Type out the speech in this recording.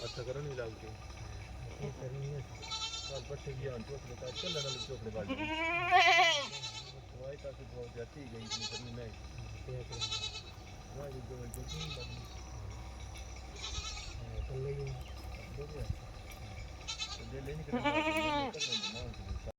अच्छा करो नहीं लागते पट्टे भी आन चोकड़े का चलने वाले चोकड़े बाल वाई ताकि बहुत जाती गई करनी नहीं वाई जो जो तीन बार चल रही है बढ़िया तो दे लेने के लिए